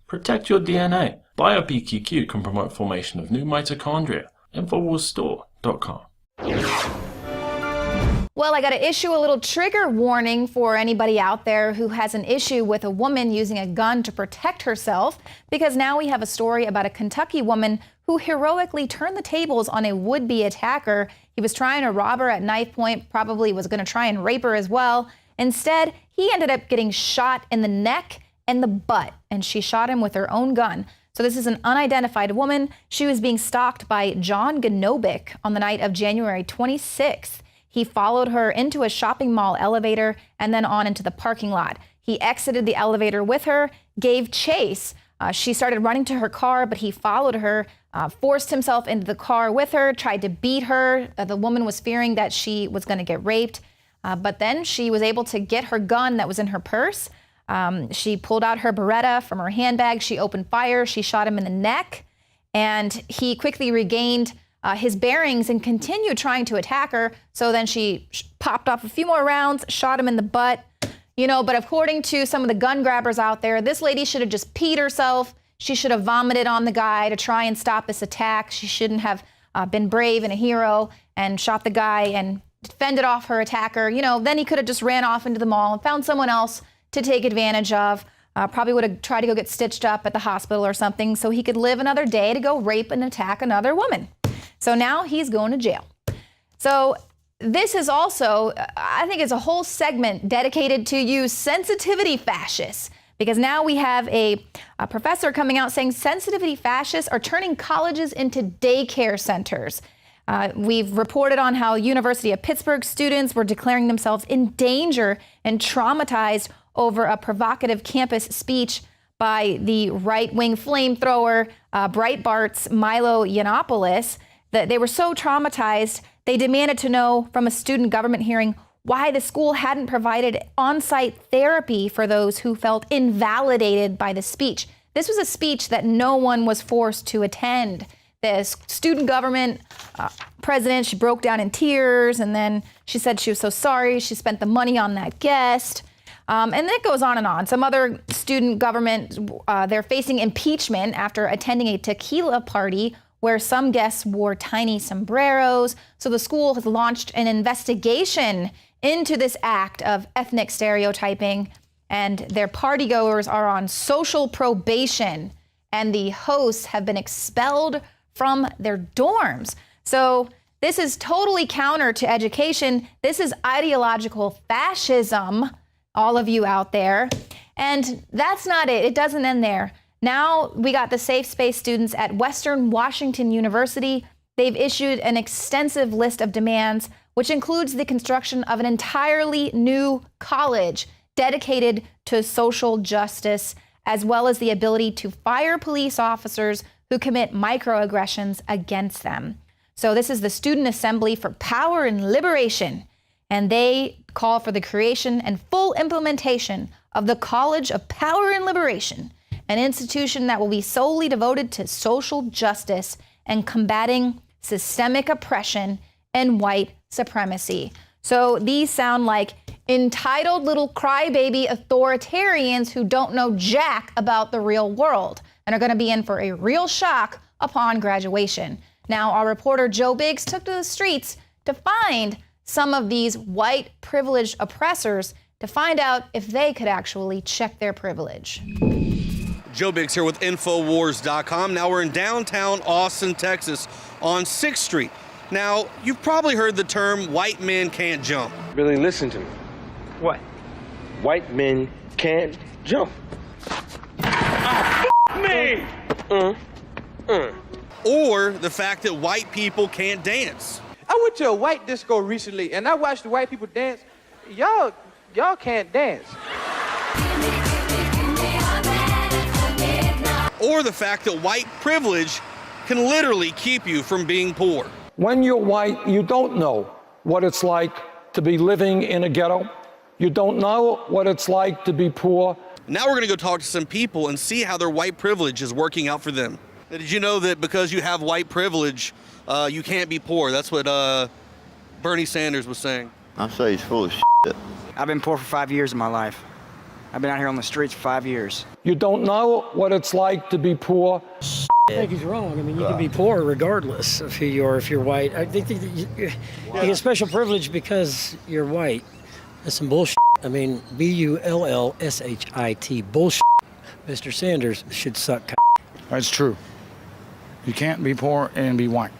Protect your DNA. BioPQQ can promote formation of new mitochondria. Infowarsstore.com. Well, I got to issue a little trigger warning for anybody out there who has an issue with a woman using a gun to protect herself, because now we have a story about a Kentucky woman who heroically turned the tables on a would-be attacker. He was trying to rob her at knife point, probably was going to try and rape her as well. Instead, he ended up getting shot in the neck and the butt, and she shot him with her own gun. So this is an unidentified woman. She was being stalked by John Gnobic on the night of January 26th. He followed her into a shopping mall elevator and then on into the parking lot. He exited the elevator with her, gave chase. She started running to her car, but he followed her, forced himself into the car with her, tried to beat her. The woman was fearing that she was going to get raped, but then she was able to get her gun that was in her purse. She pulled out her Beretta from her handbag. She opened fire. She shot him in the neck, and he quickly regained his bearings and continued trying to attack her. So then she popped off a few more rounds, shot him in the butt. You know, but according to some of the gun grabbers out there, this lady should have just peed herself. She should have vomited on the guy to try and stop this attack. She shouldn't have been brave and a hero and shot the guy and fended off her attacker. You know, then he could have just ran off into the mall and found someone else to take advantage of. Probably would have tried to go get stitched up at the hospital or something so he could live another day to go rape and attack another woman. So now he's going to jail. So this is also, I think it's a whole segment dedicated to you sensitivity fascists, because now we have a professor coming out saying sensitivity fascists are turning colleges into daycare centers. We've reported on how University of Pittsburgh students were declaring themselves in danger and traumatized over a provocative campus speech by the right-wing flamethrower Breitbart's Milo Yiannopoulos. That they were so traumatized, they demanded to know from a student government hearing why the school hadn't provided on-site therapy for those who felt invalidated by the speech. This was a speech that no one was forced to attend. The student government president, she broke down in tears, and then she said she was so sorry she spent the money on that guest. And it goes on and on. Some other student government, they're facing impeachment after attending a tequila party where some guests wore tiny sombreros. So the school has launched an investigation into this act of ethnic stereotyping, and their partygoers are on social probation, and the hosts have been expelled from their dorms. So this is totally counter to education. This is ideological fascism, all of you out there. And that's not it. It doesn't end there. Now we got the safe space students at Western Washington University. They've issued an extensive list of demands, which includes the construction of an entirely new college dedicated to social justice, as well as the ability to fire police officers who commit microaggressions against them. So this is the Student Assembly for Power and Liberation, and they call for the creation and full implementation of the College of Power and Liberation, an institution that will be solely devoted to social justice and combating systemic oppression and white supremacy. So these sound like entitled little crybaby authoritarians who don't know jack about the real world and are going to be in for a real shock upon graduation. Now, our reporter Joe Biggs took to the streets to find some of these white privileged oppressors to find out if they could actually check their privilege. Joe Biggs here with Infowars.com. Now we're in downtown Austin, Texas on 6th Street. Now, you've probably heard the term white men can't jump. Billy, listen to me. What? White men can't jump. Me! Or the fact that white people can't dance. I went to a white disco recently and I watched the white people dance. Y'all can't dance. Or the fact that white privilege can literally keep you from being poor. When you're white, you don't know what it's like to be living in a ghetto. You don't know what it's like to be poor. Now we're gonna go talk to some people and see how their white privilege is working out for them. Now, did you know that because you have white privilege, you can't be poor? That's what Bernie Sanders was saying. I say he's full of shit. I've been poor for 5 years of my life. I've been out here on the streets for 5 years. You don't know what it's like to be poor. I think he's wrong. I mean, you can be poor regardless of who you are if you're white. I think that you get special privilege because you're white. That's some bullshit. I mean, bullshit. Bullshit. Mr. Sanders should suck. That's true. You can't be poor and be white.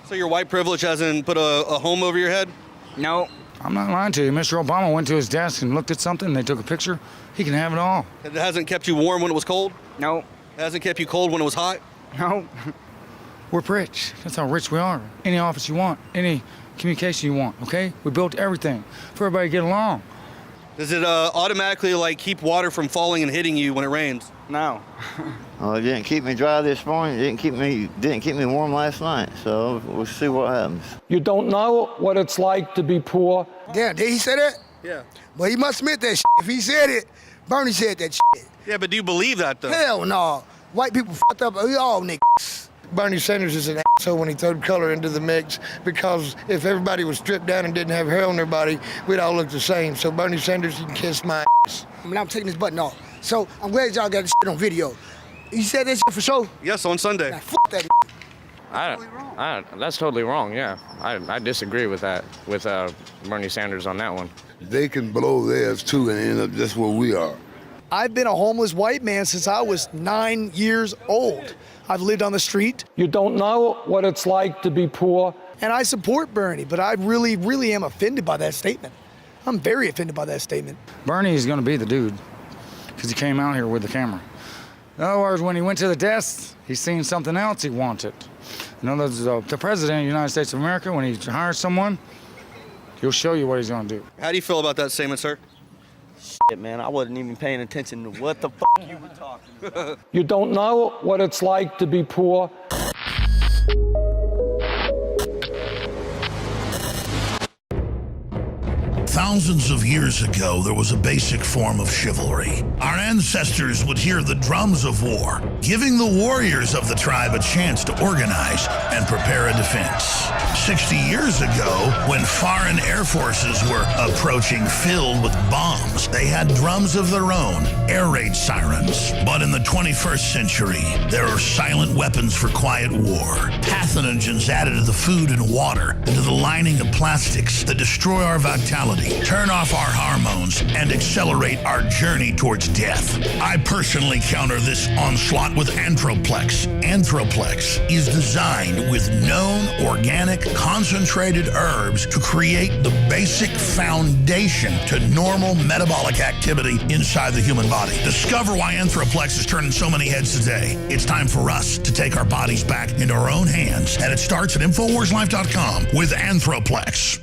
So your white privilege hasn't put a home over your head? No. I'm not lying to you. Mr. Obama went to his desk and looked at something, and they took a picture. He can have it all. It hasn't kept you warm when it was cold? No. It hasn't kept you cold when it was hot? No. We're rich. That's how rich we are. Any office you want, any communication you want, okay? We built everything for everybody to get along. Does it automatically like keep water from falling and hitting you when it rains? No. Well, it didn't keep me dry this morning. It didn't keep me warm last night. So we'll see what happens. You don't know what it's like to be poor. Damn, did he say that? Yeah. Well, he must admit that shit. If he said it, Bernie said that shit. Yeah, but do you believe that though? Hell no. White people fucked up. We all niggas. Bernie Sanders is an asshole when he threw color into the mix, because if everybody was stripped down and didn't have hair on their body, we'd all look the same. So Bernie Sanders, you can kiss my ass. I mean, I'm taking this button off. So I'm glad y'all got this shit on video. You said that shit for sure? Yes, on Sunday. Now, fuck that. That's totally wrong, yeah. I disagree with that, with Bernie Sanders on that one. They can blow theirs too and end up just where we are. I've been a homeless white man since I was 9 years old. I've lived on the street. You don't know what it's like to be poor. And I support Bernie, but I really, really am offended by that statement. I'm very offended by that statement. Bernie is going to be the dude because he came out here with the camera. In other words, when he went to the desk, he's seen something else he wanted. In other words, the president of the United States of America, when he hires someone, he'll show you what he's going to do. How do you feel about that statement, sir? Shit, man, I wasn't even paying attention to what the fuck you were talking about. You don't know what it's like to be poor. Thousands of years ago, there was a basic form of chivalry. Our ancestors would hear the drums of war, giving the warriors of the tribe a chance to organize and prepare a defense. 60 years ago, when foreign air forces were approaching filled with bombs, they had drums of their own, air raid sirens. But in the 21st century, there are silent weapons for quiet war. Pathogens added to the food and water, and to the lining of plastics that destroy our vitality, turn off our hormones, and accelerate our journey towards death. I personally counter this onslaught with Anthroplex. Anthroplex is designed with known organic concentrated herbs to create the basic foundation to normal metabolic activity inside the human body. Discover why Anthroplex is turning so many heads today. It's time for us to take our bodies back into our own hands, and it starts at InfoWarsLife.com with Anthroplex.